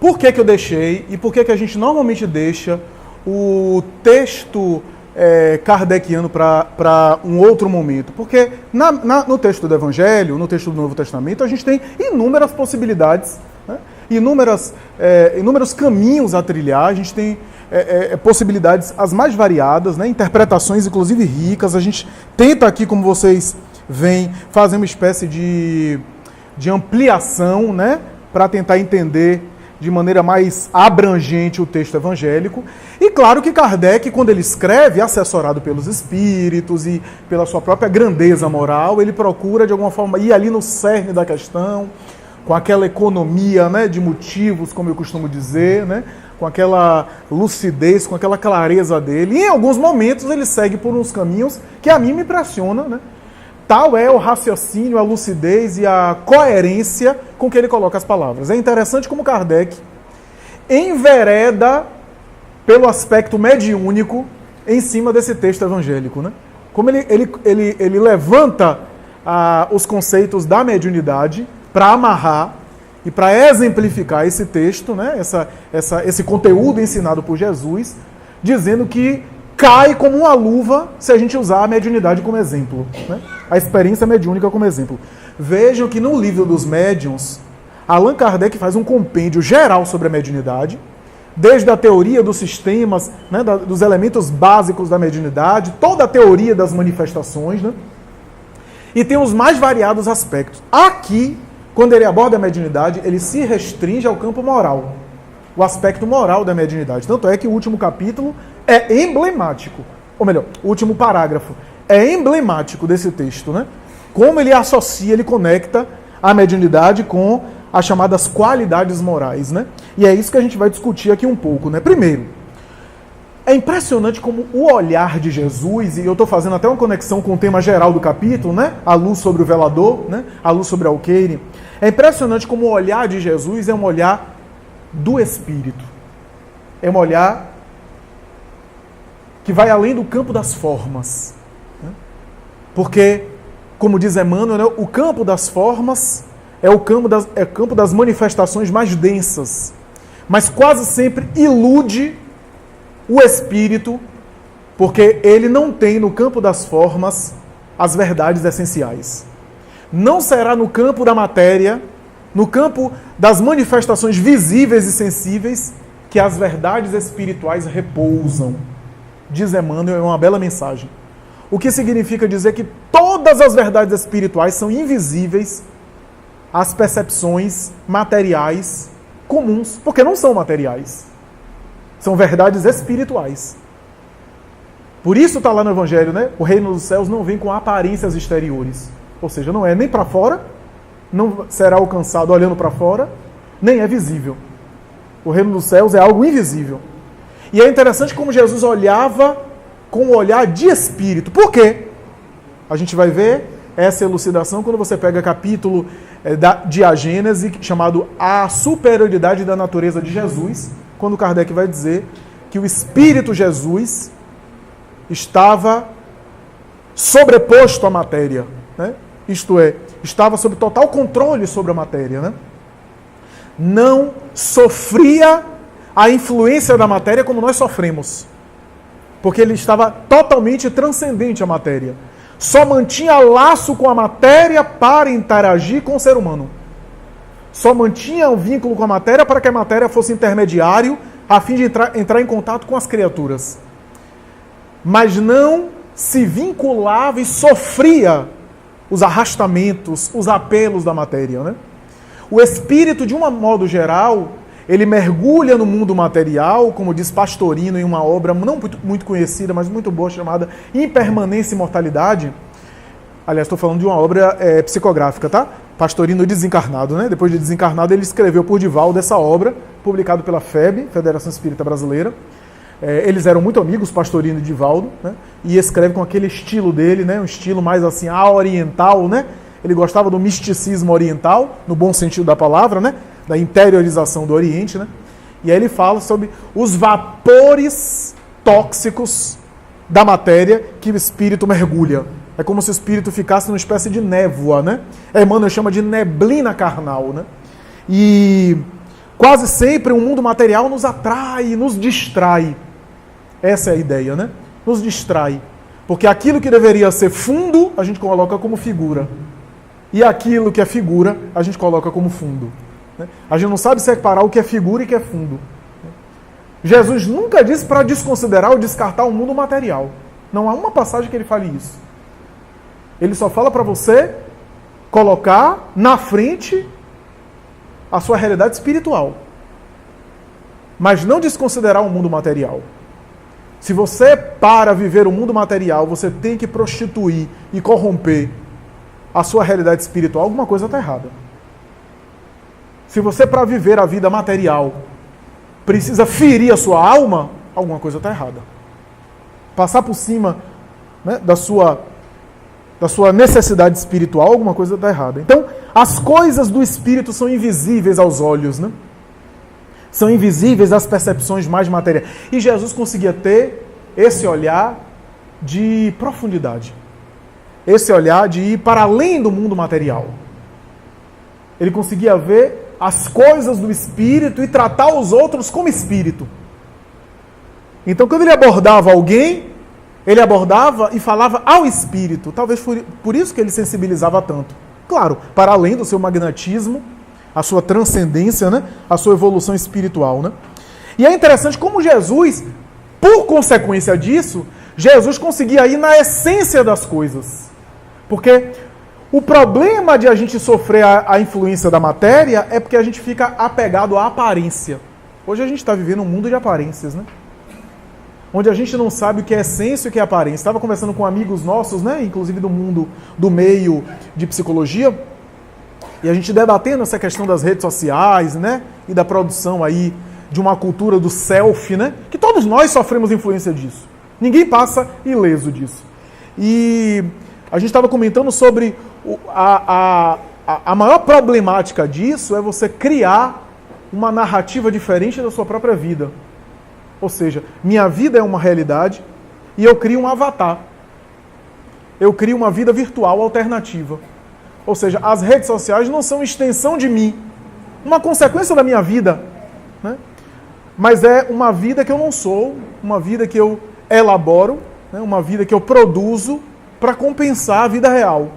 Por que eu deixei e por que a gente normalmente deixa o texto kardeciano para um outro momento? Porque no texto do Evangelho, no texto do Novo Testamento, a gente tem inúmeras possibilidades, né? Inúmeros caminhos a trilhar, a gente tem possibilidades as mais variadas, né? Interpretações inclusive ricas. A gente tenta aqui, como vocês veem, fazer uma espécie de ampliação, né? Para tentar entender de maneira mais abrangente o texto evangélico. E claro que Kardec, quando ele escreve, assessorado pelos espíritos e pela sua própria grandeza moral, ele procura de alguma forma ir ali no cerne da questão, com aquela economia, né, de motivos, como eu costumo dizer, né, com aquela lucidez, com aquela clareza dele. E em alguns momentos ele segue por uns caminhos que a mim me impressionam, né? Tal é o raciocínio, a lucidez e a coerência com que ele coloca as palavras. É interessante como Kardec envereda pelo aspecto mediúnico em cima desse texto evangélico, né? Como ele levanta os conceitos da mediunidade para amarrar e para exemplificar esse texto, né? Esse conteúdo ensinado por Jesus, dizendo que cai como uma luva se a gente usar a mediunidade como exemplo, né? A experiência mediúnica como exemplo. Vejam que no livro dos médiuns, Allan Kardec faz um compêndio geral sobre a mediunidade, desde a teoria dos sistemas, né, dos elementos básicos da mediunidade, toda a teoria das manifestações, né? E tem os mais variados aspectos. Aqui, quando ele aborda a mediunidade, ele se restringe ao campo moral, o aspecto moral da mediunidade. Tanto é que o último capítulo é emblemático, ou melhor, o último parágrafo é emblemático desse texto, né? Como ele associa, ele conecta a mediunidade com as chamadas qualidades morais, né? E é isso que a gente vai discutir aqui um pouco, né? Primeiro, é impressionante como o olhar de Jesus, e eu estou fazendo até uma conexão com o tema geral do capítulo, né? A luz sobre o velador, né? A luz sobre o alqueire. É impressionante como o olhar de Jesus é um olhar do Espírito. É um olhar que vai além do campo das formas, né? Porque, como diz Emmanuel, né, o campo das formas é o campo das manifestações mais densas, mas quase sempre ilude o espírito, porque ele não tem no campo das formas as verdades essenciais. Não será no campo da matéria, no campo das manifestações visíveis e sensíveis, que as verdades espirituais repousam. Diz Emmanuel, é uma bela mensagem. O que significa dizer que todas as verdades espirituais são invisíveis às percepções materiais comuns, porque não são materiais. São verdades espirituais. Por isso está lá no Evangelho, né? O reino dos céus não vem com aparências exteriores. Ou seja, não é nem para fora, não será alcançado olhando para fora, nem é visível. O reino dos céus é algo invisível. E é interessante como Jesus olhava com um olhar de espírito. Por quê? A gente vai ver essa elucidação quando você pega capítulo de A Gênese, chamado A Superioridade da Natureza de Jesus, quando Kardec vai dizer que o Espírito Jesus estava sobreposto à matéria, né? Isto é, estava sob total controle sobre a matéria, né? Não sofria a influência da matéria como nós sofremos, porque ele estava totalmente transcendente à matéria. Só mantinha laço com a matéria para interagir com o ser humano. Só mantinha o vínculo com a matéria para que a matéria fosse intermediário a fim de entrar em contato com as criaturas. Mas não se vinculava e sofria os arrastamentos, os apelos da matéria, né? O espírito, de um modo geral, ele mergulha no mundo material, como diz Pastorino em uma obra não muito conhecida, mas muito boa, chamada Impermanência e Imortalidade. Aliás, estou falando de uma obra psicográfica, tá? Pastorino desencarnado, né? Depois de desencarnado, ele escreveu por Divaldo essa obra, publicada pela FEB, Federação Espírita Brasileira. Eles eram muito amigos, Pastorino e Divaldo, né? E escreve com aquele estilo dele, né? Um estilo mais assim, oriental, né? Ele gostava do misticismo oriental, no bom sentido da palavra, né? Da interiorização do Oriente, né? E aí ele fala sobre os vapores tóxicos da matéria que o espírito mergulha. É como se o espírito ficasse numa espécie de névoa, né? Emmanuel chama de neblina carnal, né? E quase sempre o mundo material nos atrai, nos distrai. Essa é a ideia, né? Nos distrai. Porque aquilo que deveria ser fundo, a gente coloca como figura. E aquilo que é figura, a gente coloca como fundo. A gente não sabe separar o que é figura e o que é fundo. Jesus nunca disse para desconsiderar ou descartar o mundo material. Não há uma passagem que ele fale isso. Ele só fala para você colocar na frente a sua realidade espiritual. Mas não desconsiderar o mundo material. Se você para viver o mundo material, você tem que prostituir e corromper a sua realidade espiritual, alguma coisa está errada. Se você, para viver a vida material, precisa ferir a sua alma, alguma coisa está errada. Passar por cima, né, da sua necessidade espiritual, alguma coisa está errada. Então, as coisas do espírito são invisíveis aos olhos, né? São invisíveis às percepções mais materiais. E Jesus conseguia ter esse olhar de profundidade. Esse olhar de ir para além do mundo material. Ele conseguia ver as coisas do espírito e tratar os outros como espírito. Então, quando ele abordava alguém, ele abordava e falava ao espírito. Talvez por isso que ele sensibilizava tanto. Claro, para além do seu magnetismo, a sua transcendência, né? A sua evolução espiritual. Né? E é interessante como Jesus, por consequência disso, Jesus conseguia ir na essência das coisas. Porque o problema de a gente sofrer a influência da matéria é porque a gente fica apegado à aparência. Hoje a gente está vivendo um mundo de aparências, né? Onde a gente não sabe o que é essência e o que é aparência. Estava conversando com amigos nossos, né? Inclusive do mundo, do meio de psicologia, e a gente debatendo essa questão das redes sociais, né? E da produção aí de uma cultura do selfie, né? Que todos nós sofremos influência disso. Ninguém passa ileso disso. E a gente estava comentando sobre a maior problemática disso é você criar uma narrativa diferente da sua própria vida. Ou seja, minha vida é uma realidade e eu crio um avatar. Eu crio uma vida virtual alternativa. Ou seja, as redes sociais não são extensão de mim, uma consequência da minha vida, né? Mas é uma vida que eu não sou, uma vida que eu elaboro, né? Uma vida que eu produzo para compensar a vida real.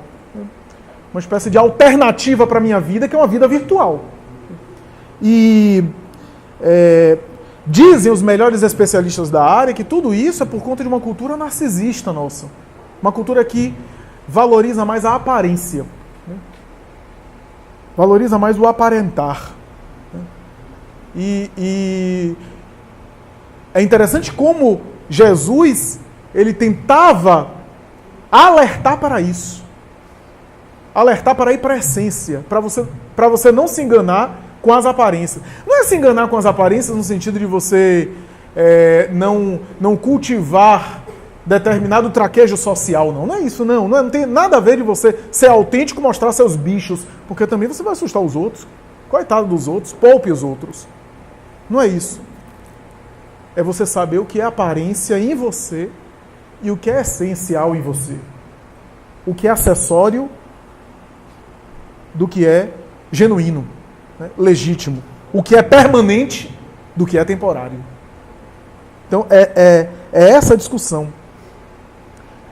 Uma espécie de alternativa para a minha vida, que é uma vida virtual. E dizem os melhores especialistas da área que tudo isso é por conta de uma cultura narcisista nossa. Uma cultura que valoriza mais a aparência. Valoriza mais o aparentar. E é interessante como Jesus, ele tentava alertar para isso. Alertar para ir para a essência, para você não se enganar com as aparências. Não é se enganar com as aparências no sentido de você não cultivar determinado traquejo social, não. Não é isso, não. Não tem nada a ver de você ser autêntico e mostrar seus bichos, porque também você vai assustar os outros. Coitado dos outros, poupe os outros. Não é isso. É você saber o que é aparência em você e o que é essencial em você. O que é acessório do que é genuíno, né? Legítimo. O que é permanente do que é temporário. Então, é essa discussão.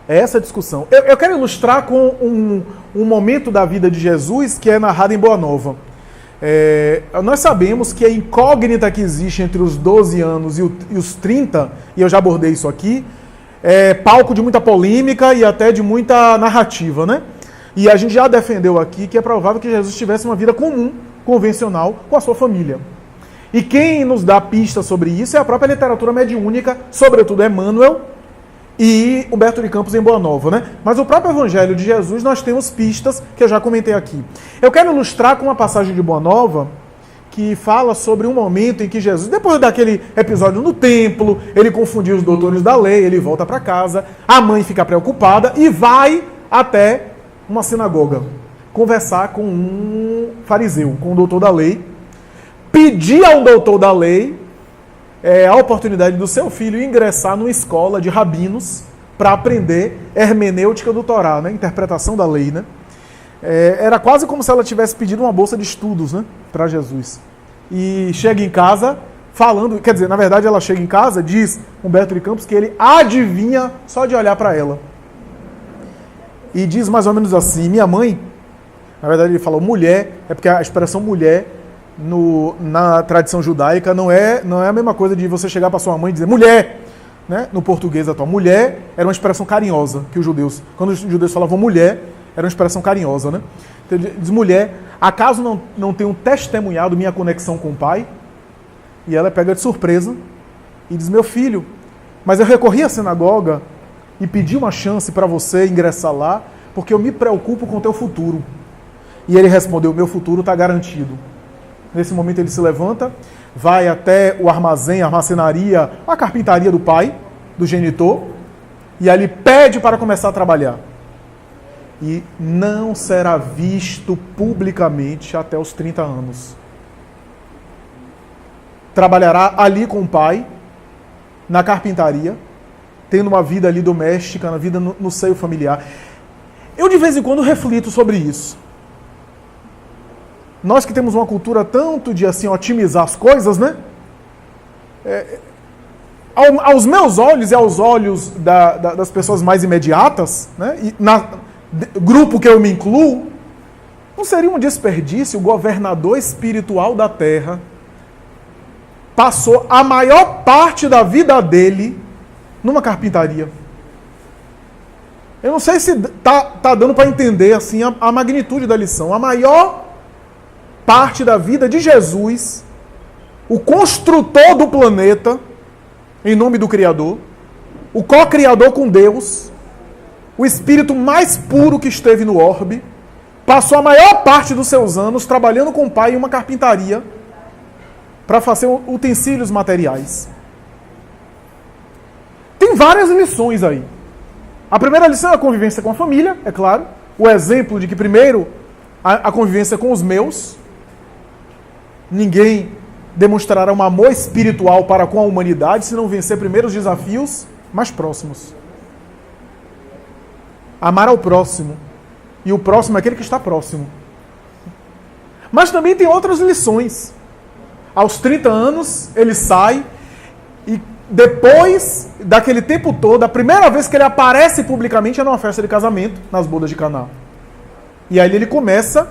É essa discussão. Eu quero ilustrar com um momento da vida de Jesus que é narrado em Boa Nova. Nós sabemos que a incógnita que existe entre os 12 anos e os 30, e eu já abordei isso aqui, é palco de muita polêmica e até de muita narrativa, né? E a gente já defendeu aqui que é provável que Jesus tivesse uma vida comum, convencional, com a sua família. E quem nos dá pistas sobre isso é a própria literatura mediúnica, sobretudo Emmanuel e Humberto de Campos em Boa Nova, né? Mas o próprio Evangelho de Jesus nós temos pistas que eu já comentei aqui. Eu quero ilustrar com uma passagem de Boa Nova que fala sobre um momento em que Jesus, depois daquele episódio no templo, ele confundiu os doutores da lei, ele volta para casa, a mãe fica preocupada e vai até uma sinagoga conversar com um fariseu, com um doutor da lei, pedir ao doutor da lei a oportunidade do seu filho ingressar numa escola de rabinos para aprender hermenêutica do Torá, né? Interpretação da lei, né? Era quase como se ela tivesse pedido uma bolsa de estudos, né? Para Jesus. e chega em casa falando, quer dizer, na verdade ela chega em casa, diz Humberto de Campos que ele adivinha só de olhar para ela. E diz mais ou menos assim, minha mãe, na verdade ele falou mulher, é porque a expressão mulher na tradição judaica não é a mesma coisa de você chegar para sua mãe e dizer mulher, né? No português atual. Mulher era uma expressão carinhosa que os judeus, quando os judeus falavam mulher, era uma expressão carinhosa, né? Então ele diz mulher, acaso não tenho testemunhado minha conexão com o pai? E ela pega de surpresa e diz, meu filho, mas eu recorri à sinagoga e pedi uma chance para você ingressar lá, porque eu me preocupo com o teu futuro. E ele respondeu, meu futuro está garantido. Nesse momento ele se levanta, vai até o armazém, a armacenaria, a carpintaria do pai, do genitor, e ali pede para começar a trabalhar. E não será visto publicamente até os 30 anos. Trabalhará ali com o pai, na carpintaria, tendo uma vida ali doméstica, na vida no seio familiar. Eu de vez em quando reflito sobre isso. Nós que temos uma cultura tanto de assim otimizar as coisas, né? Aos meus olhos e aos olhos das pessoas mais imediatas, né? E grupo que eu me incluo, não seria um desperdício o governador espiritual da terra passou a maior parte da vida dele numa carpintaria. Eu não sei se tá dando para entender assim a magnitude da lição. A maior parte da vida de Jesus, o construtor do planeta, em nome do Criador, o co-criador com Deus, o espírito mais puro que esteve no orbe, passou a maior parte dos seus anos trabalhando com o pai em uma carpintaria para fazer utensílios materiais. Tem várias lições aí. A primeira lição é a convivência com a família, é claro. O exemplo de que, primeiro, a convivência com os meus. Ninguém demonstrará um amor espiritual para com a humanidade se não vencer primeiro os desafios mais próximos. Amar ao próximo. E o próximo é aquele que está próximo. Mas também tem outras lições. Aos 30 anos, ele sai e depois daquele tempo todo, a primeira vez que ele aparece publicamente é numa festa de casamento, nas bodas de Caná. E aí ele começa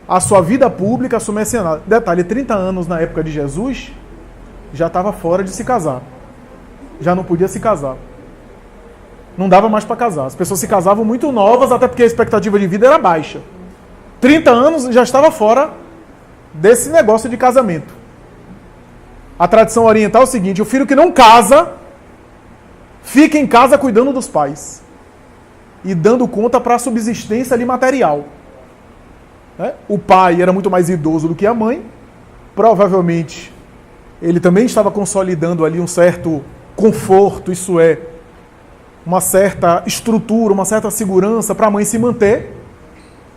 a sua vida pública, a sua messianada. Detalhe, 30 anos na época de Jesus, já estava fora de se casar. Já não podia se casar. Não dava mais para casar. As pessoas se casavam muito novas, até porque a expectativa de vida era baixa. 30 anos já estava fora desse negócio de casamento. A tradição oriental é o seguinte, o filho que não casa, fica em casa cuidando dos pais. E dando conta para a subsistência ali material. O pai era muito mais idoso do que a mãe. Provavelmente, ele também estava consolidando ali um certo conforto, isso é, uma certa estrutura, uma certa segurança para a mãe se manter,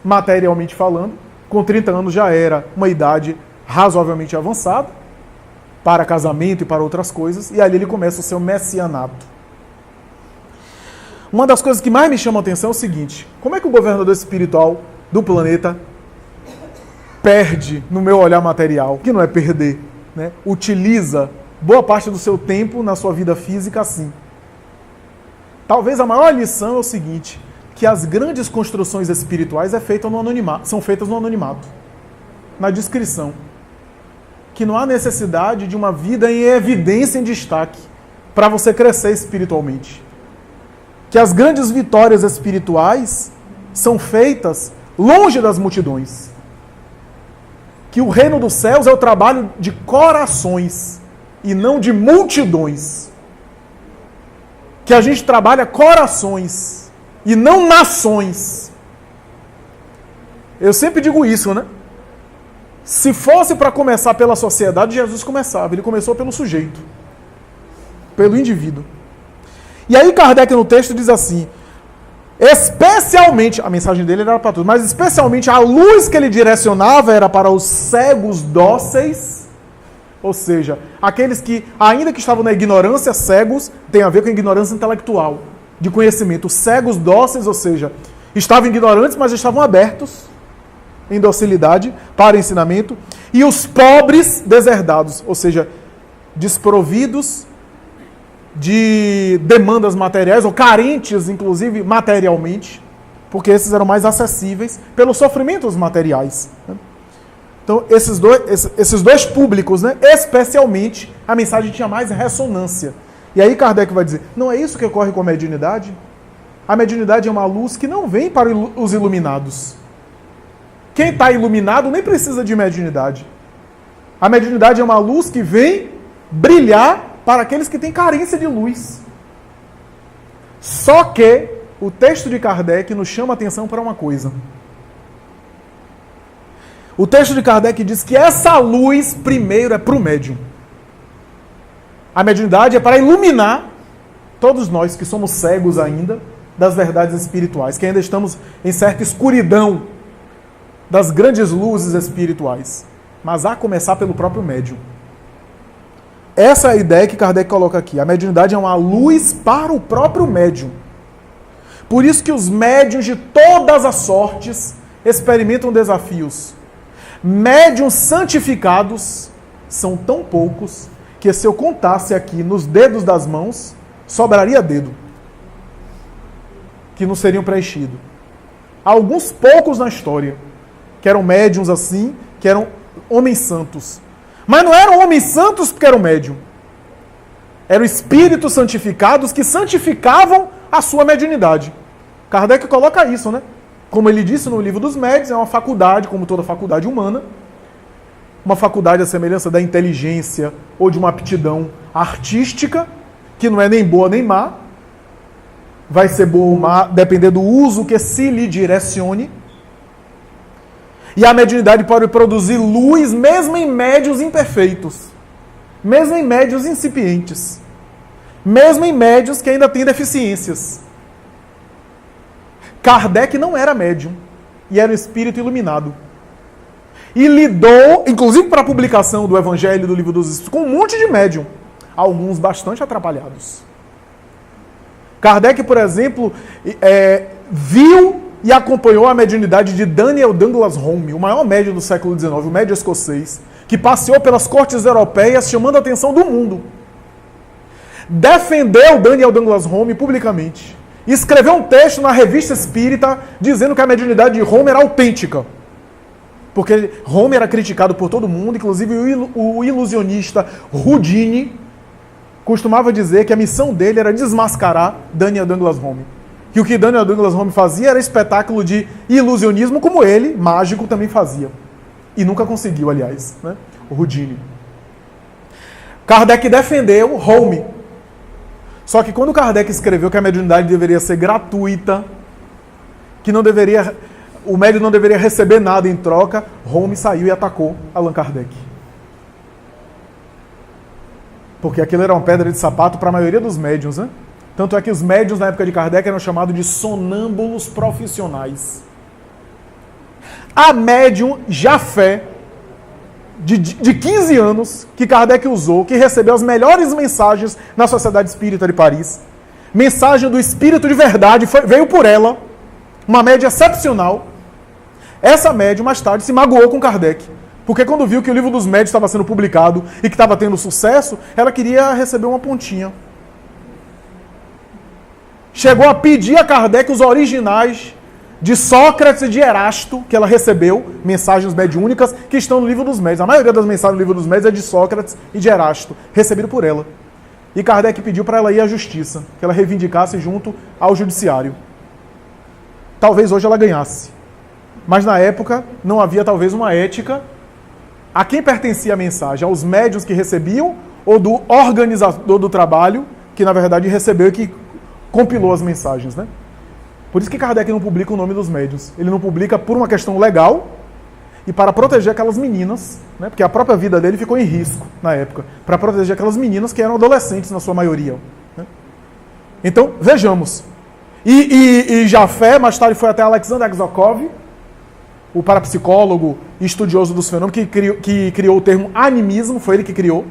materialmente falando. Com 30 anos já era uma idade razoavelmente avançada para casamento e para outras coisas, e ali ele começa o seu messianato. Uma das coisas que mais me chama a atenção é o seguinte, como é que o governador espiritual do planeta perde no meu olhar material, que não é perder, né? Utiliza boa parte do seu tempo na sua vida física assim. Talvez a maior lição é o seguinte, que as grandes construções espirituais são feitas no anonimato, na discrição. Que não há necessidade de uma vida em evidência, em destaque, para você crescer espiritualmente. Que as grandes vitórias espirituais são feitas longe das multidões. Que o reino dos céus é o trabalho de corações e não de multidões. Que a gente trabalha corações e não nações. Eu sempre digo isso, né? Se fosse para começar pela sociedade, Jesus começava. Ele começou pelo sujeito, pelo indivíduo. E aí Kardec no texto diz assim, especialmente, a mensagem dele era para todos, mas especialmente a luz que ele direcionava era para os cegos dóceis, ou seja, aqueles que, ainda que estavam na ignorância, cegos, tem a ver com a ignorância intelectual, de conhecimento. Cegos dóceis, ou seja, estavam ignorantes, mas estavam abertos em docilidade para ensinamento, e os pobres deserdados, ou seja, desprovidos de demandas materiais, ou carentes, inclusive, materialmente, porque esses eram mais acessíveis pelos sofrimentos materiais. Então, esses dois públicos, né, especialmente, a mensagem tinha mais ressonância. E aí Kardec vai dizer, não é isso que ocorre com a mediunidade? A mediunidade é uma luz que não vem para os iluminados. Quem está iluminado nem precisa de mediunidade. A mediunidade é uma luz que vem brilhar para aqueles que têm carência de luz. Só que o texto de Kardec nos chama a atenção para uma coisa. O texto de Kardec diz que essa luz, primeiro, é para o médium. A mediunidade é para iluminar todos nós que somos cegos ainda das verdades espirituais, que ainda estamos em certa escuridão das grandes luzes espirituais. Mas a começar pelo próprio médium. Essa é a ideia que Kardec coloca aqui. A mediunidade é uma luz para o próprio médium. Por isso que os médiuns de todas as sortes experimentam desafios. Médiuns santificados são tão poucos que se eu contasse aqui nos dedos das mãos, sobraria dedo que não seriam preenchidos. Há alguns poucos na história que eram médiuns assim, que eram homens santos. Mas não eram homens santos porque eram médium. Eram espíritos santificados que santificavam a sua mediunidade. Kardec coloca isso, né? Como ele disse no Livro dos Médiuns, é uma faculdade, como toda faculdade humana, uma faculdade à semelhança da inteligência ou de uma aptidão artística, que não é nem boa nem má, vai ser boa ou má, depender do uso que se lhe direcione. E a mediunidade pode produzir luz mesmo em médios imperfeitos, mesmo em médios incipientes, mesmo em médios que ainda têm deficiências. Kardec não era médium e era um espírito iluminado. E lidou, inclusive para a publicação do Evangelho e do Livro dos Espíritos, com um monte de médium, alguns bastante atrapalhados. Kardec, por exemplo, viu e acompanhou a mediunidade de Daniel Douglas Home, o maior médium do século XIX, o médium escocês, que passeou pelas cortes europeias chamando a atenção do mundo. Defendeu Daniel Douglas Home publicamente. Escreveu um texto na Revista Espírita dizendo que a mediunidade de Home era autêntica. Porque Home era criticado por todo mundo, inclusive o ilusionista Houdini costumava dizer que a missão dele era desmascarar Daniel Douglas Home. Que o que Daniel Douglas Home fazia era espetáculo de ilusionismo, como ele, mágico, também fazia. E nunca conseguiu, aliás, né? O Houdini. Kardec defendeu Home. Só que quando Kardec escreveu que a mediunidade deveria ser gratuita, que o médium não deveria receber nada em troca, Home saiu e atacou Allan Kardec. Porque aquilo era uma pedra de sapato para a maioria dos médiuns, né? Tanto é que os médiuns na época de Kardec eram chamados de sonâmbulos profissionais. A médium Jafé, de 15 anos, que Kardec usou, que recebeu as melhores mensagens na Sociedade Espírita de Paris, mensagem do Espírito de Verdade, veio por ela, uma média excepcional. Essa médium, mais tarde, se magoou com Kardec, porque quando viu que o Livro dos Médiuns estava sendo publicado e que estava tendo sucesso, ela queria receber uma pontinha. Chegou a pedir a Kardec os originais de Sócrates e de Erasto, que ela recebeu, mensagens mediúnicas, que estão no Livro dos Médiuns. A maioria das mensagens do Livro dos Médiuns é de Sócrates e de Erasto, recebido por ela. E Kardec pediu para ela ir à justiça, que ela reivindicasse junto ao judiciário. Talvez hoje ela ganhasse. Mas na época não havia talvez uma ética a quem pertencia a mensagem, aos médiuns que recebiam ou do organizador do trabalho, que na verdade recebeu e que compilou as mensagens, né? Por isso que Kardec não publica o nome dos médiuns. Ele não publica por uma questão legal e para proteger aquelas meninas, né? Porque a própria vida dele ficou em risco na época, para proteger aquelas meninas que eram adolescentes na sua maioria, né? Então, vejamos. E Jafé, mais tarde, foi até Alexander Aksakov, o parapsicólogo e estudioso dos fenômenos, que criou o termo animismo, foi ele que criou,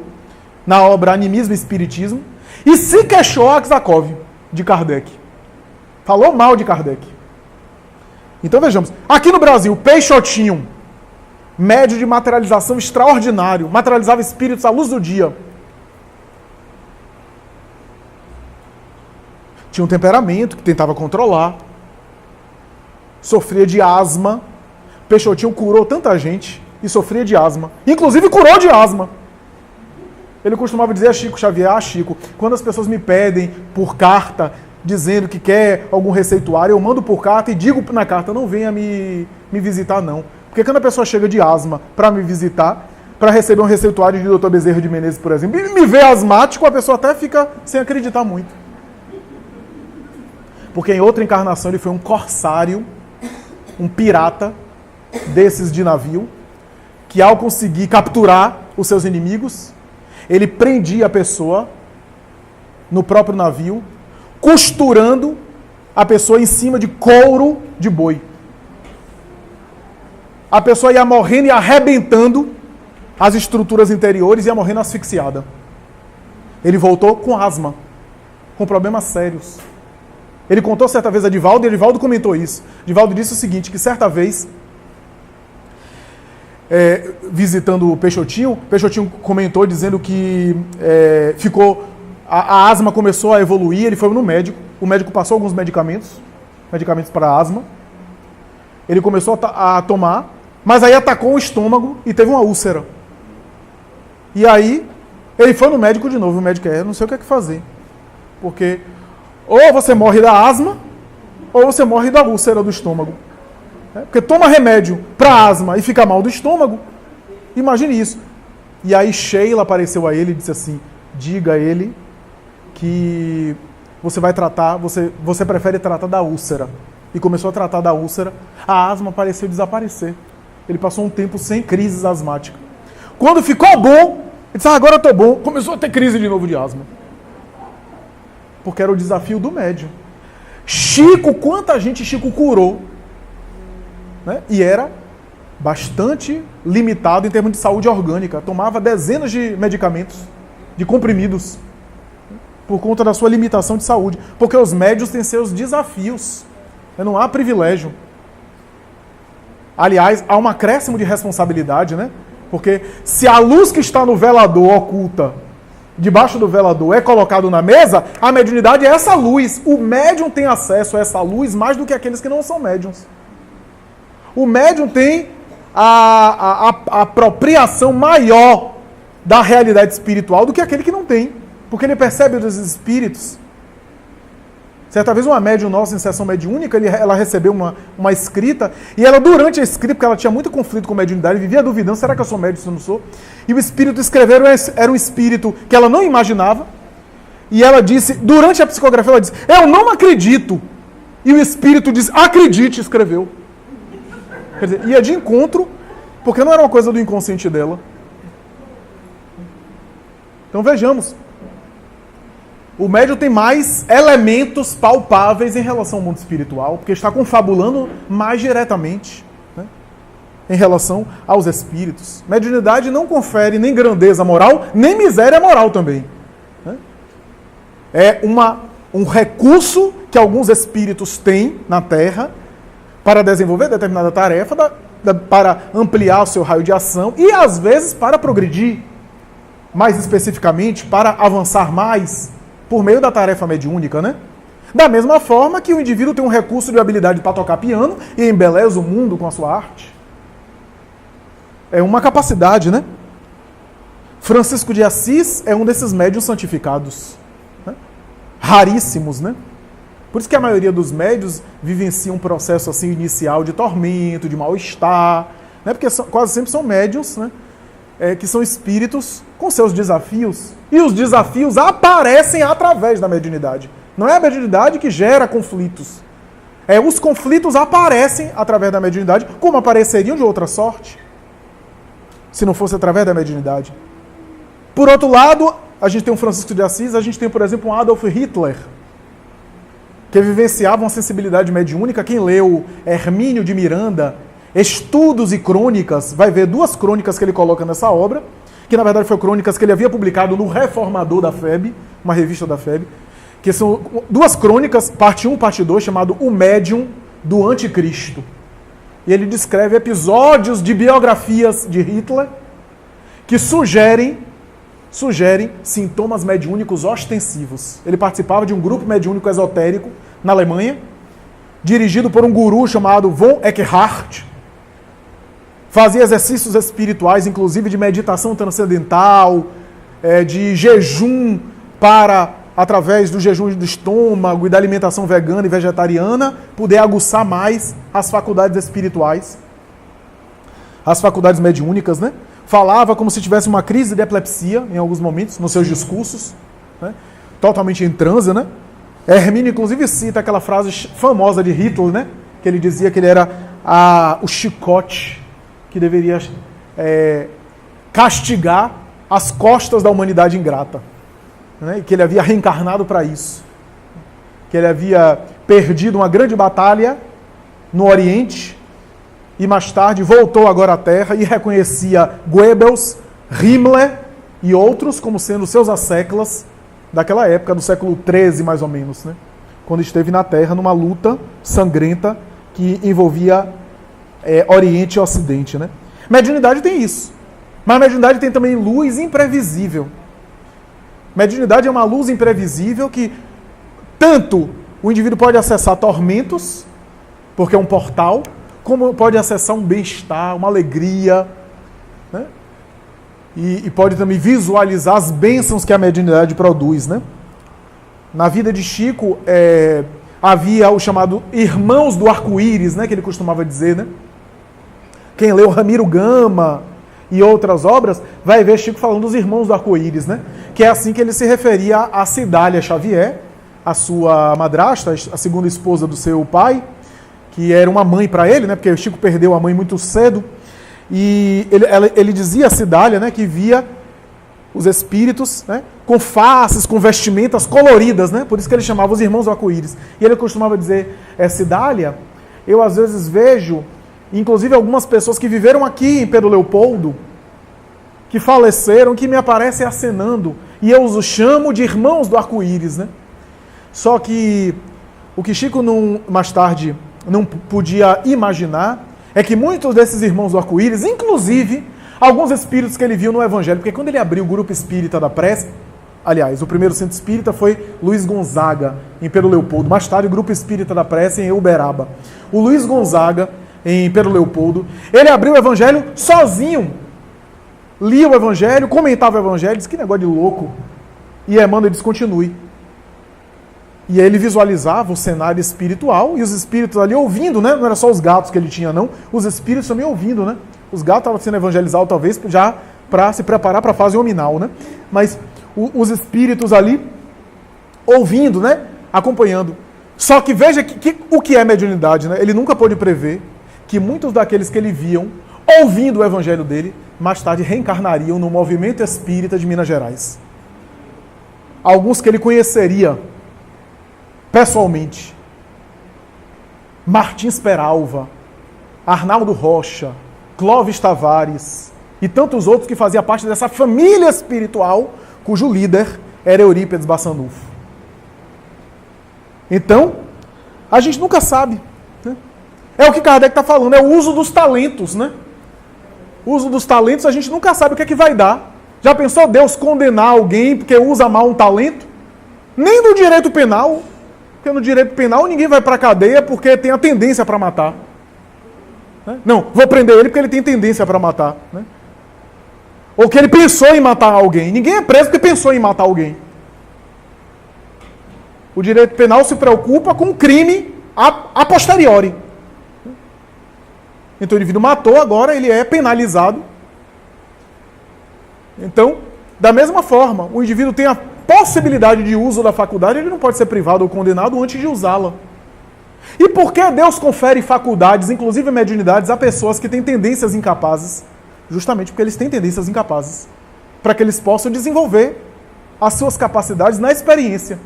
na obra Animismo e Espiritismo, e se queixou a Aksakov de Kardec. Falou mal de Kardec. Então vejamos, aqui no Brasil, Peixotinho, médio de materialização extraordinário, materializava espíritos à luz do dia. Tinha um temperamento que tentava controlar, sofria de asma. Peixotinho curou tanta gente e sofria de asma, inclusive curou de asma. Ele costumava dizer a Chico Xavier: Chico, quando as pessoas me pedem por carta, dizendo que quer algum receituário, eu mando por carta e digo na carta: não venha me visitar não. Porque quando a pessoa chega de asma para me visitar, para receber um receituário de Dr. Bezerra de Menezes, por exemplo, e me vê asmático, a pessoa até fica sem acreditar muito. Porque em outra encarnação ele foi um corsário, um pirata desses de navio, que ao conseguir capturar os seus inimigos, ele prendia a pessoa no próprio navio, costurando a pessoa em cima de couro de boi. A pessoa ia morrendo e arrebentando as estruturas interiores e ia morrendo asfixiada. Ele voltou com asma, com problemas sérios. Ele contou certa vez a Divaldo, e Divaldo comentou isso. Divaldo disse o seguinte, que certa vez, visitando o Peixotinho comentou dizendo que a asma começou a evoluir, ele foi no médico, o médico passou alguns medicamentos para asma, ele começou a tomar, mas aí atacou o estômago e teve uma úlcera. E aí, ele foi no médico de novo, o médico não sei o que é que fazer, porque ou você morre da asma, ou você morre da úlcera do estômago. Porque toma remédio para asma e fica mal do estômago. Imagine isso. E aí Sheila apareceu a ele e disse assim: diga a ele que você vai tratar, você prefere tratar da úlcera. E começou a tratar da úlcera. A asma pareceu desaparecer. Ele passou um tempo sem crises asmáticas. Quando ficou bom, ele disse: agora eu estou bom. Começou a ter crise de novo de asma. Porque era o desafio do médium. Chico, quanta gente Chico curou, né? E era bastante limitado em termos de saúde orgânica. Tomava dezenas de medicamentos, de comprimidos, por conta da sua limitação de saúde. Porque os médiuns têm seus desafios. Não há privilégio. Aliás, há um acréscimo de responsabilidade, né? Porque se a luz que está no velador oculta, debaixo do velador, é colocado na mesa, a mediunidade é essa luz. O médium tem acesso a essa luz mais do que aqueles que não são médiums. O médium tem a apropriação maior da realidade espiritual do que aquele que não tem. Porque ele percebe os espíritos. Certa vez uma médium nossa em sessão mediúnica, ela recebeu uma escrita, e ela durante a escrita, porque ela tinha muito conflito com a mediunidade, vivia duvidando, será que eu sou médium, se eu não sou? E o espírito escreveu, era um espírito que ela não imaginava, e ela disse, durante a psicografia, ela disse: eu não acredito. E o espírito disse: acredite, escreveu. Quer dizer, ia de encontro, porque não era uma coisa do inconsciente dela. Então vejamos. O médium tem mais elementos palpáveis em relação ao mundo espiritual, porque está confabulando mais diretamente, né, em relação aos espíritos. Mediunidade não confere nem grandeza moral, nem miséria moral também. Né? É um recurso que alguns espíritos têm na Terra para desenvolver determinada tarefa, para ampliar o seu raio de ação e, às vezes, para progredir, mais especificamente, para avançar mais, por meio da tarefa mediúnica, né? Da mesma forma que o indivíduo tem um recurso de habilidade para tocar piano e embeleza o mundo com a sua arte. É uma capacidade, né? Francisco de Assis é um desses médiuns santificados. Né? Raríssimos, né? Por isso que a maioria dos médiuns vivencia um processo assim inicial de tormento, de mal-estar, né? Porque quase sempre são médiuns, né? Que são espíritos com seus desafios. E os desafios aparecem através da mediunidade. Não é a mediunidade que gera conflitos. Os conflitos aparecem através da mediunidade, como apareceriam de outra sorte, se não fosse através da mediunidade. Por outro lado, a gente tem um Francisco de Assis, a gente tem, por exemplo, um Adolf Hitler, que vivenciava uma sensibilidade mediúnica. Quem leu Hermínio de Miranda, Estudos e Crônicas, vai ver duas crônicas que ele coloca nessa obra, que na verdade foram crônicas que ele havia publicado no Reformador da FEB, uma revista da FEB, que são duas crônicas, parte 1 e parte 2, chamado O Médium do Anticristo. e ele descreve episódios de biografias de Hitler que sugerem sintomas mediúnicos ostensivos. Ele participava de um grupo mediúnico esotérico na Alemanha, dirigido por um guru chamado Von Eckhart. Fazia exercícios espirituais, inclusive de meditação transcendental, de jejum através do jejum do estômago e da alimentação vegana e vegetariana, poder aguçar mais as faculdades espirituais, as faculdades mediúnicas, né? Falava como se tivesse uma crise de epilepsia em alguns momentos, nos seus discursos, né? Totalmente em transe, né? Hermínio, inclusive, cita aquela frase famosa de Hitler, né? Que ele dizia que ele era o chicote que deveria castigar as costas da humanidade ingrata, né? E que ele havia reencarnado para isso, que ele havia perdido uma grande batalha no Oriente e mais tarde voltou agora à Terra e reconhecia Goebbels, Himmler e outros como sendo seus asseclas daquela época, do século XIII mais ou menos, né? Quando esteve na Terra numa luta sangrenta que envolvia Oriente e Ocidente, né? Mediunidade tem isso, mas a mediunidade tem também luz imprevisível. Mediunidade é uma luz imprevisível que tanto o indivíduo pode acessar tormentos, porque é um portal, como pode acessar um bem-estar, uma alegria, né? E pode também visualizar as bênçãos que a mediunidade produz, né? Na vida de Chico, havia o chamado Irmãos do Arco-Íris, né? Que ele costumava dizer, né? Quem leu Ramiro Gama e outras obras, vai ver Chico falando dos Irmãos do Arco-Íris, né? Que é assim que ele se referia a Cidália Xavier, a sua madrasta, a segunda esposa do seu pai, que era uma mãe para ele, né? Porque o Chico perdeu a mãe muito cedo. E ele dizia a Cidália, né, que via os espíritos, né, com faces, com vestimentas coloridas, né? Por isso que ele chamava os Irmãos do Arco-Íris. E ele costumava dizer, Cidália, eu às vezes vejo, inclusive algumas pessoas que viveram aqui em Pedro Leopoldo, que faleceram, que me aparecem acenando, e eu os chamo de Irmãos do Arco-Íris, né? Só que o que Chico mais tarde não podia imaginar é que muitos desses Irmãos do Arco-Íris, inclusive alguns espíritos que ele viu no Evangelho, porque quando ele abriu o Grupo Espírita da Prece, aliás, o primeiro centro espírita foi Luiz Gonzaga, em Pedro Leopoldo, mais tarde o Grupo Espírita da Prece em Uberaba. O Luiz Gonzaga, em Pedro Leopoldo, ele abriu o Evangelho sozinho, lia o Evangelho, comentava o Evangelho, disse que negócio de louco, e Emmanuel diz, continue. E ele visualizava o cenário espiritual, e os espíritos ali ouvindo, né? Não era só os gatos que ele tinha, não. Os espíritos também ouvindo, né? Os gatos estavam sendo evangelizados, talvez, já para se preparar para a fase hominal, né? Mas os espíritos ali ouvindo, né? Acompanhando. Só que veja o que é mediunidade, né? Ele nunca pôde prever que muitos daqueles que ele viam, ouvindo o evangelho dele, mais tarde reencarnariam no movimento espírita de Minas Gerais. Alguns que ele conheceria pessoalmente. Martins Peralva, Arnaldo Rocha, Clóvis Tavares e tantos outros que faziam parte dessa família espiritual cujo líder era Eurípides Bassanufo. Então, a gente nunca sabe, né? É o que Kardec está falando, é o uso dos talentos, né? O uso dos talentos a gente nunca sabe o que é que vai dar. Já pensou Deus condenar alguém porque usa mal um talento? Nem no direito penal. Porque no direito penal ninguém vai para a cadeia porque tem a tendência para matar. Né? Não, vou prender ele porque ele tem tendência para matar. Né? Ou que ele pensou em matar alguém. Ninguém é preso porque pensou em matar alguém. O direito penal se preocupa com o crime a posteriori. Então o indivíduo matou, agora ele é penalizado. Então, da mesma forma, o indivíduo tem a possibilidade de uso da faculdade, ele não pode ser privado ou condenado antes de usá-la. E por que Deus confere faculdades, inclusive mediunidades, a pessoas que têm tendências incapazes? Justamente porque eles têm tendências incapazes. Para que eles possam desenvolver as suas capacidades na experiência.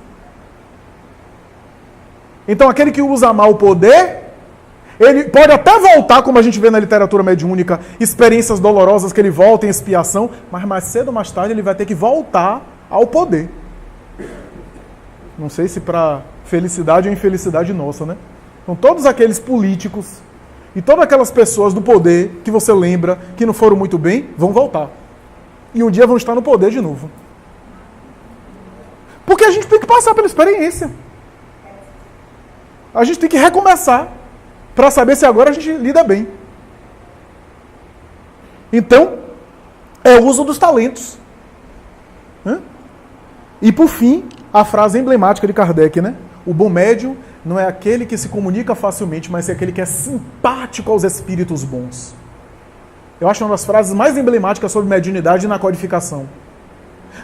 Então, aquele que usa mal o poder, ele pode até voltar, como a gente vê na literatura mediúnica, experiências dolorosas que ele volta em expiação, mas mais cedo ou mais tarde ele vai ter que voltar ao poder. Não sei se para felicidade ou infelicidade nossa, né? Então todos aqueles políticos E todas aquelas pessoas do poder que você lembra que não foram muito bem, vão voltar. E um dia vão estar no poder de novo. Porque a gente tem que passar pela experiência. A gente tem que recomeçar para saber se agora a gente lida bem. Então, é o uso dos talentos. E por fim, a frase emblemática de Kardec, né? O bom médium não é aquele que se comunica facilmente, mas é aquele que é simpático aos espíritos bons. Eu acho uma das frases mais emblemáticas sobre mediunidade na codificação.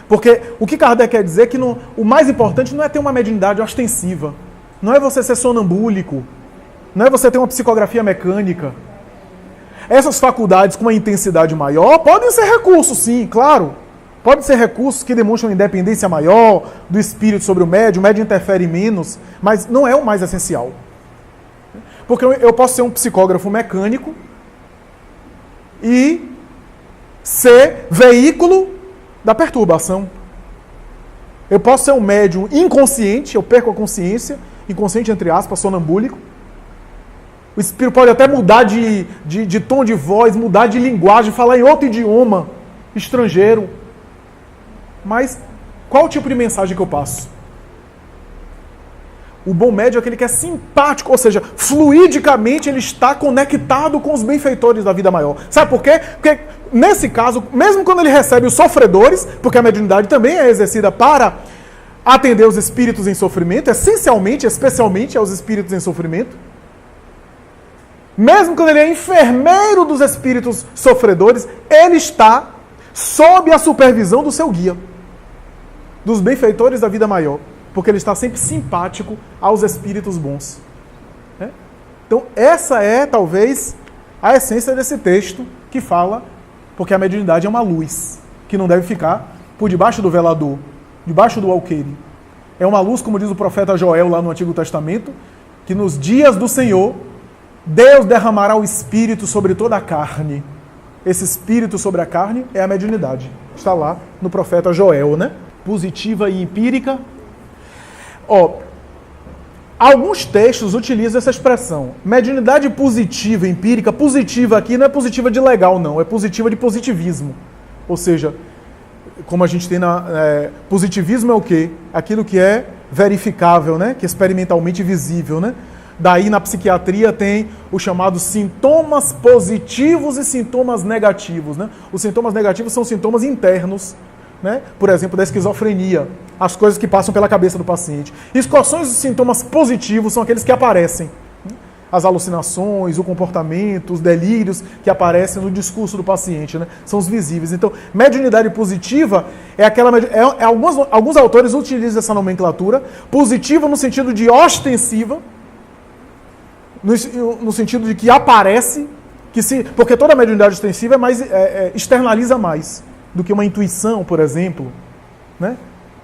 Porque o que Kardec quer dizer é que o mais importante não é ter uma mediunidade ostensiva. Não é você ser sonambúlico. Não é você ter uma psicografia mecânica. Essas faculdades com uma intensidade maior podem ser recursos, sim, claro. Podem ser recursos que demonstram independência maior do espírito sobre o médium interfere menos, mas não é o mais essencial. Porque eu posso ser um psicógrafo mecânico e ser veículo da perturbação. Eu posso ser um médium inconsciente, eu perco a consciência, inconsciente entre aspas, sonambúlico. O espírito pode até mudar de tom de voz, mudar de linguagem, falar em outro idioma estrangeiro. Mas qual o tipo de mensagem que eu passo? O bom médium é aquele que é simpático, ou seja, fluidicamente ele está conectado com os benfeitores da vida maior. Sabe por quê? Porque nesse caso, mesmo quando ele recebe os sofredores, porque a mediunidade também é exercida para atender os espíritos em sofrimento, essencialmente, especialmente aos espíritos em sofrimento, mesmo quando ele é enfermeiro dos espíritos sofredores, ele está sob a supervisão do seu guia, dos benfeitores da vida maior, porque ele está sempre simpático aos espíritos bons. Então, essa é, talvez, a essência desse texto que fala, porque a mediunidade é uma luz, que não deve ficar por debaixo do velador, debaixo do alqueire. É uma luz, como diz o profeta Joel lá no Antigo Testamento, que nos dias do Senhor, Deus derramará o Espírito sobre toda a carne. Esse Espírito sobre a carne é a mediunidade. Está lá no profeta Joel, né? Positiva e empírica. Alguns textos utilizam essa expressão. Mediunidade positiva, empírica. Positiva aqui não é positiva de legal, não. É positiva de positivismo. Ou seja, como a gente tem positivismo é o quê? Aquilo que é verificável, né? Que é experimentalmente visível, né? Daí, na psiquiatria, tem os chamados sintomas positivos e sintomas negativos, né? Os sintomas negativos são sintomas internos, né? Por exemplo, da esquizofrenia, as coisas que passam pela cabeça do paciente. E quais são os sintomas positivos? São aqueles que aparecem. As alucinações, o comportamento, os delírios que aparecem no discurso do paciente, né? São os visíveis. Então, mediunidade positiva é aquela... alguns autores utilizam essa nomenclatura. Positiva no sentido de ostensiva, no sentido de que aparece, porque toda mediunidade ostensiva externaliza mais do que uma intuição, por exemplo, né?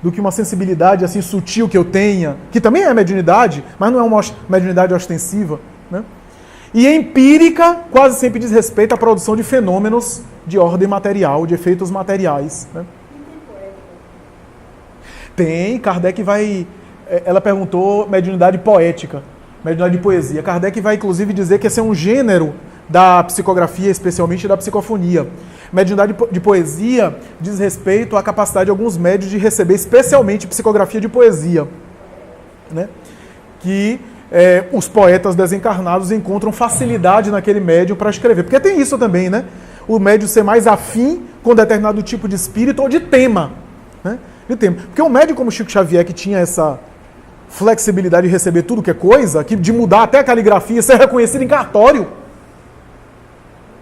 Do que uma sensibilidade assim sutil que eu tenha, que também é mediunidade, mas não é uma mediunidade ostensiva, né? E empírica quase sempre diz respeito à produção de fenômenos de ordem material, de efeitos materiais, né? Tem, Kardec vai... Ela perguntou mediunidade poética, mediunidade de poesia. Kardec vai, inclusive, dizer que esse é um gênero da psicografia, especialmente da psicofonia. Mediunidade de poesia diz respeito à capacidade de alguns médiuns de receber, especialmente, psicografia de poesia, né? Que os poetas desencarnados encontram facilidade naquele médium para escrever. Porque tem isso também, né? O médium ser mais afim com determinado tipo de espírito ou de tema, né? De tema. Porque um médium como Chico Xavier, que tinha essa flexibilidade de receber tudo que é coisa, de mudar até a caligrafia, ser reconhecido em cartório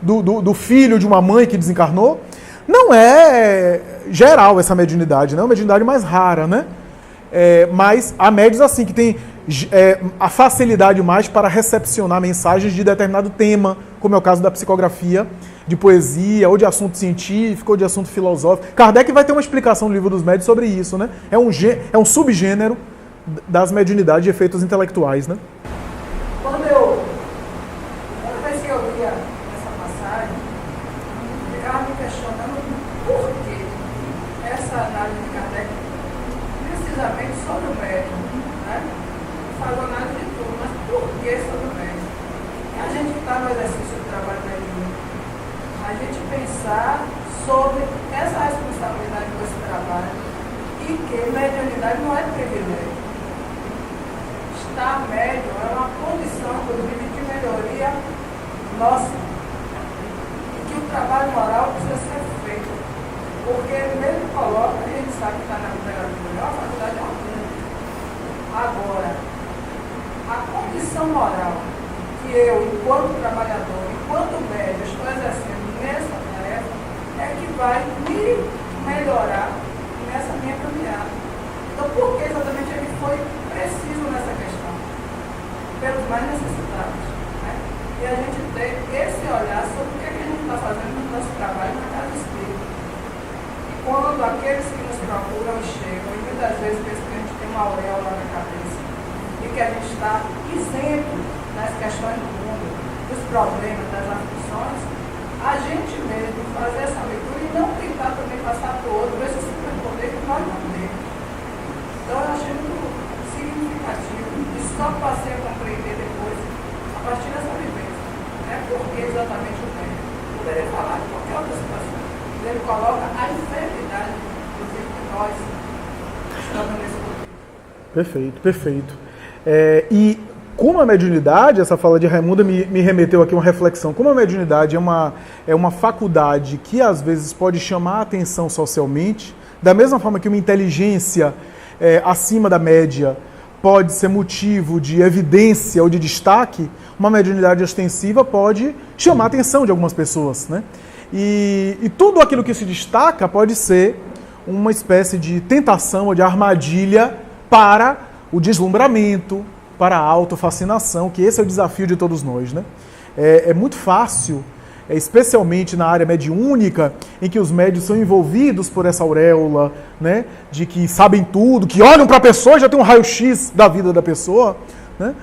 do filho de uma mãe que desencarnou, não é geral essa mediunidade, né? É uma mediunidade mais rara, né? Mas há médiuns assim que tem a facilidade mais para recepcionar mensagens de determinado tema, como é o caso da psicografia de poesia, ou de assunto científico, ou de assunto filosófico. Kardec vai ter uma explicação no Livro dos Médiuns sobre isso, né? É um subgênero das mediunidades de efeitos intelectuais, né? Toda vez que eu lia essa passagem, eu ficava me questionando por que essa análise de Kardec, precisamente sobre o médium, né? Não falou nada de tudo, mas por que sobre o médium? E a gente que está mais gente pensar sobre essa responsabilidade com esse trabalho e que mediunidade não é privilégio. Estar médium é uma condição, inclusive, de melhoria nossa. E que o trabalho moral precisa ser feito. Porque ele mesmo coloca, a gente sabe que está na literatura, a faculdade é uma grande. Agora, a condição moral que eu, enquanto trabalhador, enquanto médium, estou exercendo nessa tarefa, é que vai me melhorar nessa minha caminhada. Então, por que exatamente ele foi preciso nessa questão? Pelos mais necessitados. Né? E a gente tem esse olhar sobre o que a gente está fazendo no nosso trabalho na casa espírita. E quando aqueles que nos procuram chegam, e muitas vezes pensam que a gente tem uma auréola na cabeça, e que a gente está isento das questões do mundo, dos problemas, das aflições, a gente mesmo fazer essa leitura e não tentar também passar para o outro esse superpoder que nós não temos. Então eu achei muito significativo e só passei a compreender depois, a partir dessa vivência, né? Porque exatamente o tempo. Poderia falar de qualquer outra situação. Ele coloca a enfermidade, inclusive, que nós estamos nesse momento. Perfeito, perfeito. E como a mediunidade, essa fala de Raimunda me remeteu aqui a uma reflexão, como a mediunidade é uma faculdade que às vezes pode chamar a atenção socialmente, da mesma forma que uma inteligência acima da média pode ser motivo de evidência ou de destaque, uma mediunidade ostensiva pode chamar a atenção de algumas pessoas, né? E tudo aquilo que se destaca pode ser uma espécie de tentação ou de armadilha para o deslumbramento, para a autofascinação, que esse é o desafio de todos nós, né? É muito fácil, especialmente na área mediúnica, em que os médios são envolvidos por essa auréola, né? De que sabem tudo, que olham para a pessoa e já tem um raio-x da vida da pessoa, né?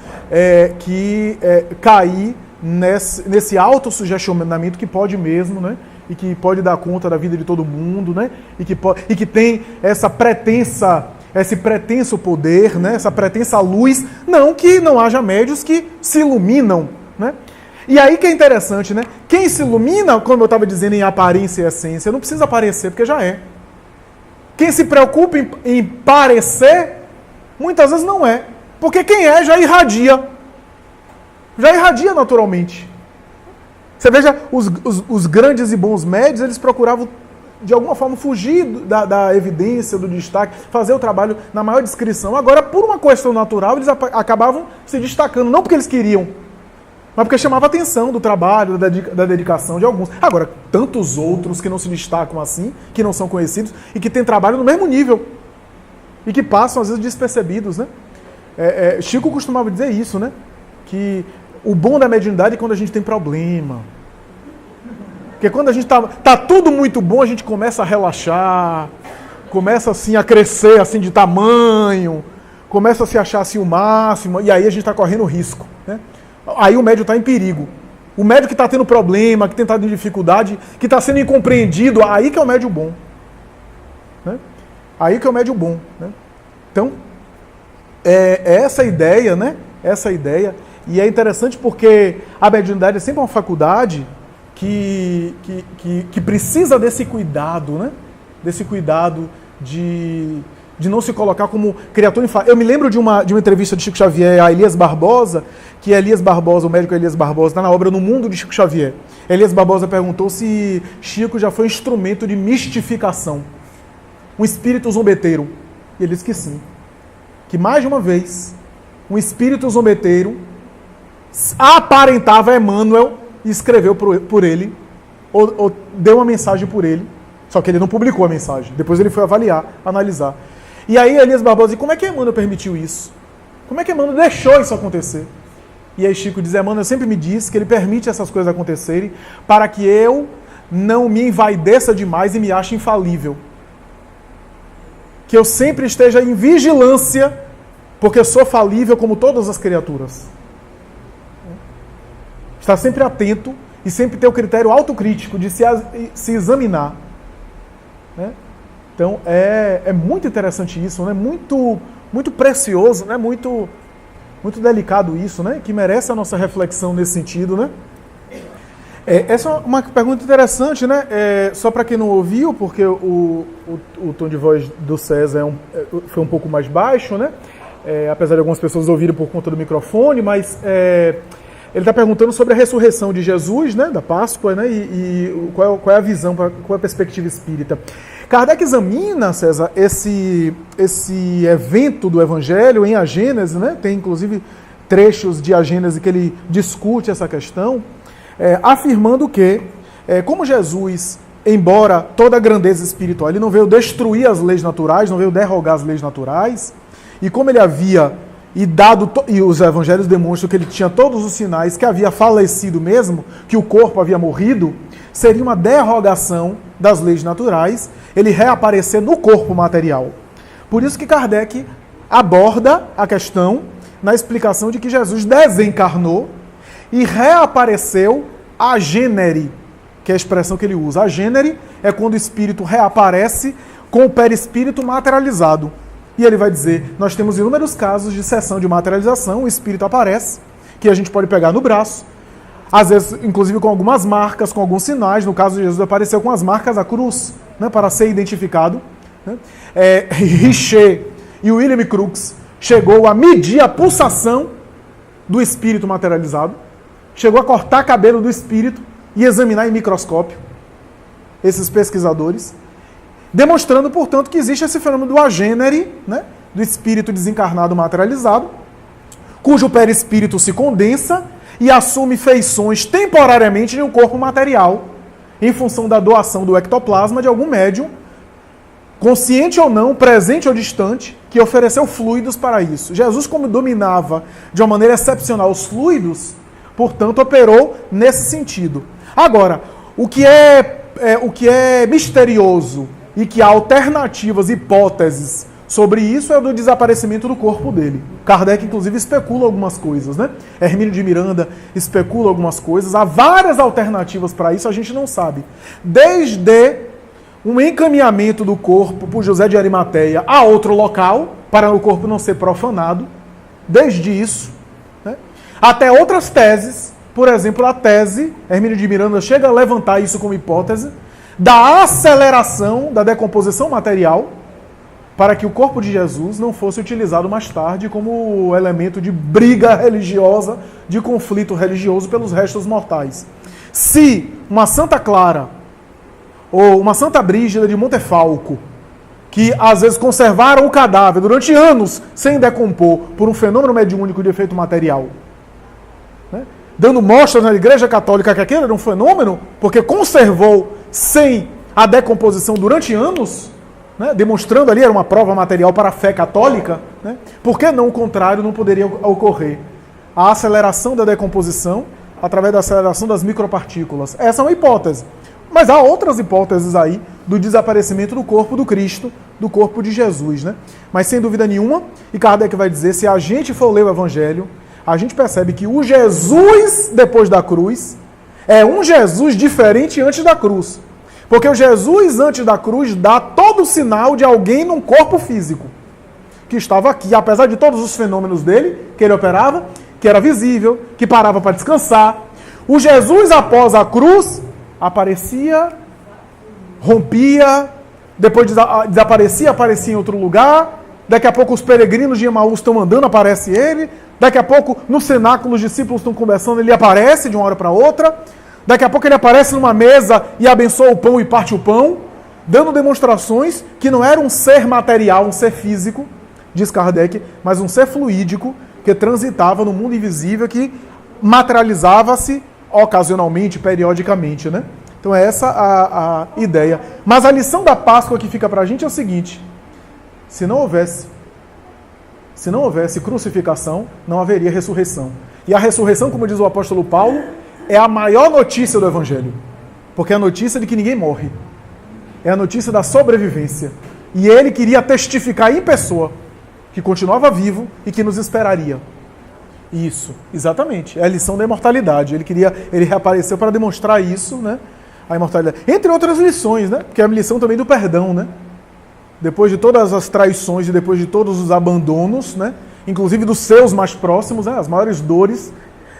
Cair nesse autossugestionamento que pode mesmo, né? E que pode dar conta da vida de todo mundo, né? E que tem esse pretenso poder, né? Essa pretensa luz, não que não haja médios que se iluminam, né? E aí que é interessante, né? Quem se ilumina, como eu estava dizendo, em aparência e essência, não precisa aparecer, porque já é. Quem se preocupa em parecer, muitas vezes não é. Porque quem é já irradia. Já irradia naturalmente. Você veja, os grandes e bons médios, eles procuravam de alguma forma fugir da evidência, do destaque, fazer o trabalho na maior discrição. Agora, por uma questão natural, eles acabavam se destacando, não porque eles queriam, mas porque chamava a atenção do trabalho, da dedicação de alguns. Agora, tantos outros que não se destacam assim, que não são conhecidos e que têm trabalho no mesmo nível e que passam, às vezes, despercebidos, né? Chico costumava dizer isso, né? Que o bom da mediunidade é quando a gente tem problema. Porque quando a gente tá tudo muito bom, a gente começa a relaxar, começa assim a crescer assim de tamanho, começa a se achar assim o máximo, e aí a gente está correndo risco, né? Aí o médium está em perigo. O médium que está tendo problema, que tem estado em dificuldade, que está sendo incompreendido, aí que é o médium bom, né? Aí que é o médium bom, né? Então, é essa ideia, né? Essa ideia. E é interessante porque a mediunidade é sempre uma faculdade que precisa desse cuidado, né? Desse cuidado de não se colocar como criatura infalível. Eu me lembro de uma entrevista de Chico Xavier a Elias Barbosa, que Elias Barbosa, o médico Elias Barbosa, está na obra No Mundo de Chico Xavier. Elias Barbosa perguntou se Chico já foi um instrumento de mistificação, um espírito zombeteiro. E ele disse que sim. Que mais de uma vez, um espírito zombeteiro aparentava Emmanuel e escreveu por ele, ou deu uma mensagem por ele, só que ele não publicou a mensagem. Depois ele foi avaliar, analisar. E aí Elias Barbosa disse, como é que Emmanuel permitiu isso? Como é que Emmanuel deixou isso acontecer? E aí Chico diz, Emmanuel sempre me disse que ele permite essas coisas acontecerem para que eu não me envaideça demais e me ache infalível. Que eu sempre esteja em vigilância, porque eu sou falível como todas as criaturas. Estar sempre atento e sempre ter o critério autocrítico de se examinar. Né? Então, é muito interessante isso, né? Muito, muito precioso, né? Muito, muito delicado isso, né? Que merece a nossa reflexão nesse sentido, né? Essa é uma pergunta interessante, né? Só para quem não ouviu, porque o tom de voz do César foi um pouco mais baixo, né? Apesar de algumas pessoas ouvirem por conta do microfone, mas ele está perguntando sobre a ressurreição de Jesus, né? Da Páscoa, né? E qual é a visão, qual é a perspectiva espírita. Kardec examina, César, esse evento do Evangelho em A Gênese, né? Tem inclusive trechos de A Gênese que ele discute essa questão, afirmando que, como Jesus, embora toda a grandeza espiritual, ele não veio destruir as leis naturais, não veio derrogar as leis naturais, e como ele havia e os evangelhos demonstram que ele tinha todos os sinais, que havia falecido mesmo, que o corpo havia morrido, seria uma derrogação das leis naturais, ele reaparecer no corpo material. Por isso que Kardec aborda a questão na explicação de que Jesus desencarnou e reapareceu a gênere, que é a expressão que ele usa. A gênere é quando o espírito reaparece com o perispírito materializado. E ele vai dizer, nós temos inúmeros casos de cessão de materialização, o espírito aparece, que a gente pode pegar no braço, às vezes, inclusive com algumas marcas, com alguns sinais. No caso de Jesus, apareceu com as marcas da cruz, né, para ser identificado. Né? Richer e William Crookes chegou a medir a pulsação do espírito materializado, chegou a cortar cabelo do espírito e examinar em microscópio, esses pesquisadores, demonstrando, portanto, que existe esse fenômeno do agênere, né, do espírito desencarnado materializado, cujo perispírito se condensa e assume feições temporariamente de um corpo material, em função da doação do ectoplasma de algum médium, consciente ou não, presente ou distante, que ofereceu fluidos para isso. Jesus, como dominava de uma maneira excepcional os fluidos, portanto, operou nesse sentido. Agora, o que é misterioso e que há alternativas, hipóteses sobre isso é o do desaparecimento do corpo dele. Kardec, inclusive, especula algumas coisas, né? Hermínio de Miranda especula algumas coisas. Há várias alternativas para isso, a gente não sabe. Desde um encaminhamento do corpo por José de Arimateia a outro local, para o corpo não ser profanado, desde isso, né? Até outras teses, por exemplo, a tese, Hermínio de Miranda chega a levantar isso como hipótese, da aceleração da decomposição material, para que o corpo de Jesus não fosse utilizado mais tarde como elemento de briga religiosa, de conflito religioso pelos restos mortais. Se uma Santa Clara ou uma Santa Brígida de Montefalco, que às vezes conservaram o cadáver durante anos sem decompor por um fenômeno mediúnico de efeito material, né, dando mostras na Igreja Católica que aquele era um fenômeno, porque conservou sem a decomposição durante anos, né, demonstrando ali, era uma prova material para a fé católica, né, por que não o contrário não poderia ocorrer? A aceleração da decomposição através da aceleração das micropartículas. Essa é uma hipótese. Mas há outras hipóteses aí do desaparecimento do corpo do Cristo, do corpo de Jesus, né? Mas sem dúvida nenhuma, e Kardec vai dizer, se a gente for ler o Evangelho, a gente percebe que o Jesus depois da cruz é um Jesus diferente antes da cruz. Porque o Jesus antes da cruz dá todo o sinal de alguém num corpo físico, que estava aqui, apesar de todos os fenômenos dele, que ele operava, que era visível, que parava para descansar. O Jesus após a cruz aparecia, rompia, depois desaparecia, aparecia em outro lugar. Daqui a pouco os peregrinos de Emaús estão andando, aparece ele. Daqui a pouco no cenáculo os discípulos estão conversando, ele aparece de uma hora para outra. Daqui a pouco ele aparece numa mesa e abençoa o pão e parte o pão, dando demonstrações que não era um ser material, um ser físico, diz Kardec, mas um ser fluídico que transitava no mundo invisível, que materializava-se ocasionalmente, periodicamente, né? Então é essa a ideia. Mas a lição da Páscoa que fica para a gente é o seguinte: se não houvesse crucificação, não haveria ressurreição. E a ressurreição, como diz o apóstolo Paulo, é a maior notícia do Evangelho. Porque é a notícia de que ninguém morre. É a notícia da sobrevivência. E ele queria testificar em pessoa que continuava vivo e que nos esperaria. Isso, exatamente. É a lição da imortalidade. Ele reapareceu para demonstrar isso, né? A imortalidade. Entre outras lições, né? Porque é a lição também do perdão, né? Depois de todas as traições e depois de todos os abandonos, né? Inclusive dos seus mais próximos, né? As maiores dores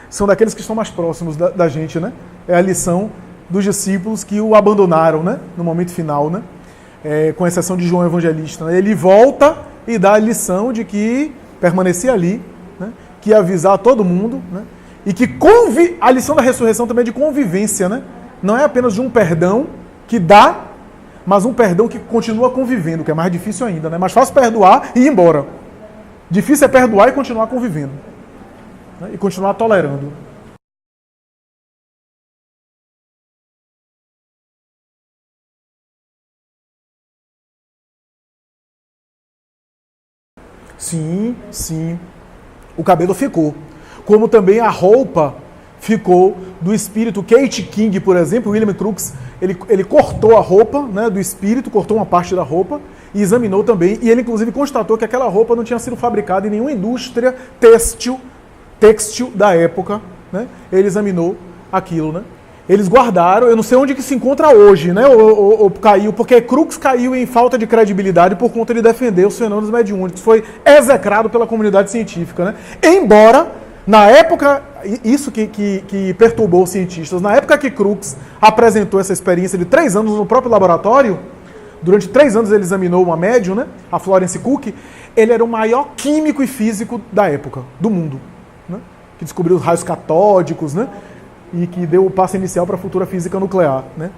são daqueles que estão mais próximos da gente, né? É a lição dos discípulos que o abandonaram, né? No momento final, né? Com exceção de João Evangelista, né? Ele volta e dá a lição de que permanecia ali, né? Que ia avisar todo mundo, né? E que a lição da ressurreição também é de convivência, né? Não é apenas de um perdão que dá, mas um perdão que continua convivendo, que é mais difícil ainda, né? Mais fácil perdoar e ir embora. Difícil é perdoar e continuar convivendo, né? E continuar tolerando. Sim, sim. O cabelo ficou. Como também a roupa ficou do espírito. Kate King, por exemplo, William Crookes, ele cortou a roupa, né, do espírito, cortou uma parte da roupa e examinou também. E ele, inclusive, constatou que aquela roupa não tinha sido fabricada em nenhuma indústria têxtil da época. Né? Ele examinou aquilo, né? Eles guardaram, eu não sei onde que se encontra hoje, né? Ou caiu, porque Crookes caiu em falta de credibilidade por conta de defender os fenômenos mediúnicos. Foi execrado pela comunidade científica, né? Embora, na época, isso que perturbou os cientistas, na época que Crookes apresentou essa experiência de 3 anos no próprio laboratório, durante 3 anos ele examinou uma médium, né? A Florence Cook, ele era o maior químico e físico da época, do mundo, né? Que descobriu os raios catódicos, né? E que deu o passo inicial para a futura física nuclear, né?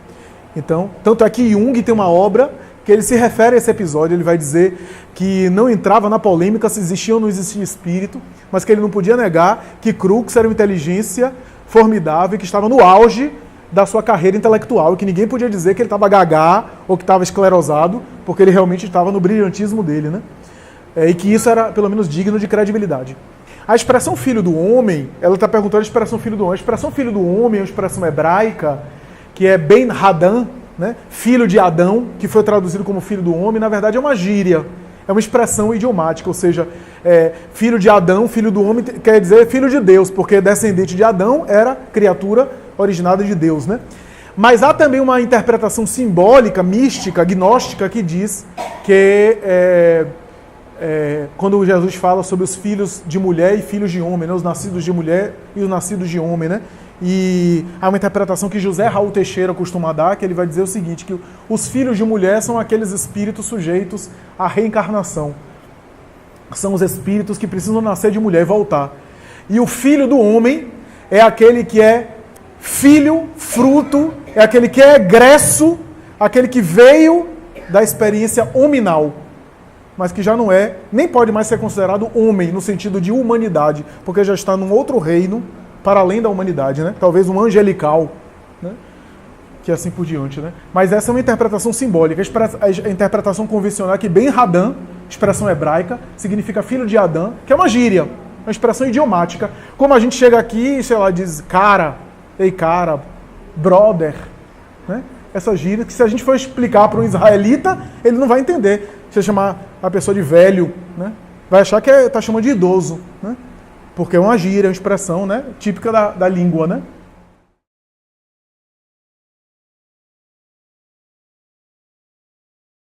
Então, tanto é que Jung tem uma obra que ele se refere a esse episódio, ele vai dizer que não entrava na polêmica se existia ou não existia espírito, mas que ele não podia negar que Crookes era uma inteligência formidável e que estava no auge da sua carreira intelectual, e que ninguém podia dizer que ele estava gagá ou que estava esclerosado, porque ele realmente estava no brilhantismo dele, né? E que isso era, pelo menos, digno de credibilidade. A expressão filho do homem, ela está perguntando a expressão filho do homem. A expressão filho do homem é uma expressão hebraica, que é Ben Hadam, né? Filho de Adão, que foi traduzido como filho do homem, na verdade é uma gíria, é uma expressão idiomática, ou seja, filho de Adão, filho do homem, quer dizer filho de Deus, porque descendente de Adão era criatura originada de Deus, né? Mas há também uma interpretação simbólica, mística, gnóstica, que diz que quando Jesus fala sobre os filhos de mulher e filhos de homem, né? Os nascidos de mulher e os nascidos de homem, né? E há uma interpretação que José Raul Teixeira costuma dar, que ele vai dizer o seguinte, que os filhos de mulher são aqueles espíritos sujeitos à reencarnação. São os espíritos que precisam nascer de mulher e voltar. E o filho do homem é aquele que é filho, fruto, é aquele que é egresso, aquele que veio da experiência hominal, mas que já não é, nem pode mais ser considerado homem, no sentido de humanidade, porque já está num outro reino, para além da humanidade, né? Talvez um angelical, né? Que assim por diante, né? Mas essa é uma interpretação simbólica. A interpretação convencional é que Ben Hadam, expressão hebraica, significa filho de Adão, que é uma gíria, uma expressão idiomática. Como a gente chega aqui e, sei lá, diz cara, ei cara, brother, né? Essa gíria que se a gente for explicar para um israelita, ele não vai entender. Se você chamar a pessoa de velho, né? Vai achar que está chamando de idoso, né? Porque é uma gíria, é uma expressão, né? Típica da língua, né?